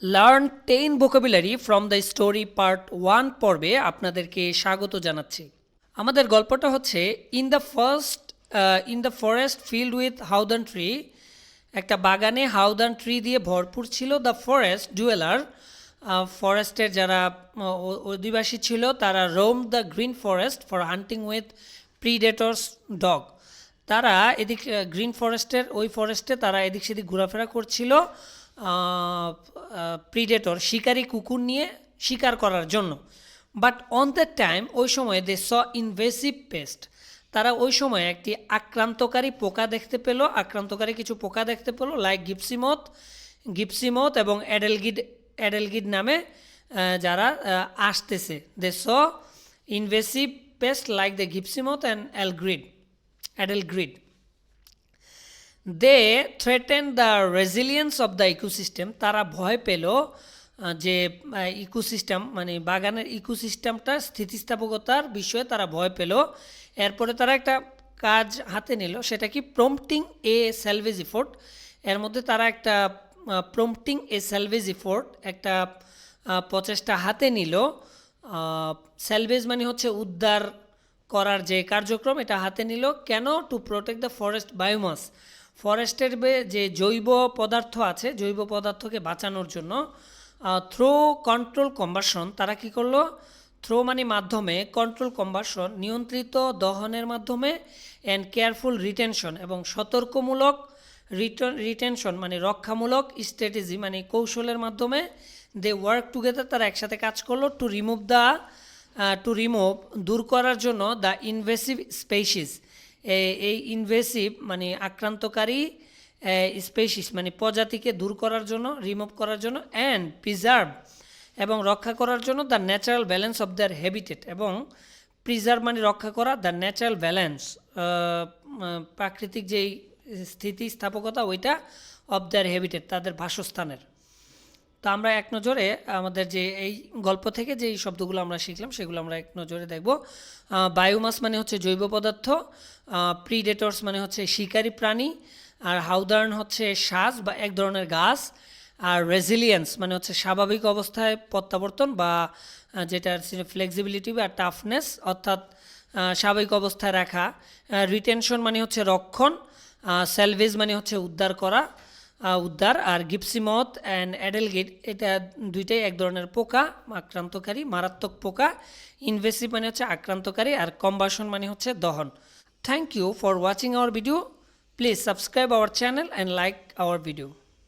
Learn 10 vocabulary from the story part 1 পর্বে আপনাদেরকে স্বাগত জানাচ্ছি। আমাদের গল্পটা হচ্ছে in the forest field with হাউদান ট্রি। একটা বাগানে হাউদান ট্রি দিয়ে ভরপুর ছিল। দ্য ফরেস্ট ডুয়েলার, ফরেস্টের যারা অধিবাসী ছিল তারা roam the green forest for hunting with predators dog. তারা এদিক গ্রিন ফরেস্টের ওই ফরেস্টে তারা এদিক সেদিক ঘোরাফেরা করছিল প্রিডেটর শিকারী কুকুর নিয়ে শিকার করার জন্য। বাট অন দ্যাট টাইম ওই সময় দে স ইনভেসিভ পেস্ট। তারা ওই সময় একটি আক্রান্তকারী পোকা দেখতে পেল, আক্রান্তকারী কিছু পোকা দেখতে পেল, লাইক গিপসিমথ এবং অ্যাডেলগিড নামে যারা আসতেছে। They saw invasive pest like the gypsy moth and adelgid. They threaten the resilience of the ecosystem. তারা ভয় পেল যে ইকোসিস্টেম মানে বাগানের ইকোসিস্টেমটা স্থিতিস্থাপকতার বিষয়ে তারা ভয় পেল। এরপরে তারা একটা কাজ হাতে নিল, সেটা কি প্রম্পটিং এ স্যালভেজ এফোর্ট। এর মধ্যে তারা একটা প্রম্পটিং এ স্যালভেজ এফোর্ট একটা প্রচেষ্টা হাতে নিল। স্যালভেজ মানে হচ্ছে উদ্ধার করার যে কার্যক্রম, এটা হাতে নিল। কেন? To protect the forest biomass. ফরেস্টের যে জৈব পদার্থ আছে, জৈব পদার্থকে বাঁচানোর জন্য। থ্রো কন্ট্রোল কম্বাসন, তারা কি করলো? থ্রো মানে মাধ্যমে, কন্ট্রোল কম্বাসন নিয়ন্ত্রিত দহনের মাধ্যমে, অ্যান্ড কেয়ারফুল রিটেনশন এবং সতর্কমূলক রিটেনশন মানে রক্ষামূলক স্ট্র্যাটেজি মানে কৌশলের মাধ্যমে। দে ওয়ার্ক টুগেদার, তারা একসাথে কাজ করলো। টু রিমুভ দূর করার জন্য দ্য ইনভেসিভ স্পেসিস। এই ইনভেসিভ মানে আক্রান্তকারী স্পেসিস মানে প্রজাতিকে দূর করার জন্য, রিমুভ করার জন্য। অ্যান্ড প্রিজার্ভ এবং রক্ষা করার জন্য the natural balance of their habitat. এবং প্রিজার্ভ মানে রক্ষা করা, দ্য ন্যাচারাল ব্যালেন্স প্রাকৃতিক যেই স্থিতিস্থাপকতা ওইটা, অফ দেয়ার হ্যাবিটেট তাদের বাসস্থানের। তো আমরা এক নজরে আমাদের যে এই গল্প থেকে যে শব্দগুলো আমরা শিখলাম সেগুলো আমরা এক নজরে দেখব। বায়োমাস মানে হচ্ছে জৈব পদার্থ, প্রিডেটরস মানে হচ্ছে শিকারী প্রাণী, আর হাউদার্ন হচ্ছে শ্বাস বা এক ধরনের গাছ, আর রেজিলিয়েন্স মানে হচ্ছে স্বাভাবিক অবস্থায় প্রত্যাবর্তন বা যেটার ফ্লেক্সিবিলিটি বা টাফনেস অর্থাৎ স্বাভাবিক অবস্থায় রাখা। রিটেনশন মানে হচ্ছে রক্ষণ, স্যালভেজ মানে হচ্ছে উদ্ধার, আর গিপসিমথ অ্যান্ড অ্যাডেলগিড এটা দুইটাই এক ধরনের পোকা, আক্রান্তকারী মারাত্মক পোকা। ইনভেসিভ মানে হচ্ছে আক্রান্তকারী, আর কম্বাসন মানে হচ্ছে দহন। Thank you for watching our video. Please subscribe our channel and like our video.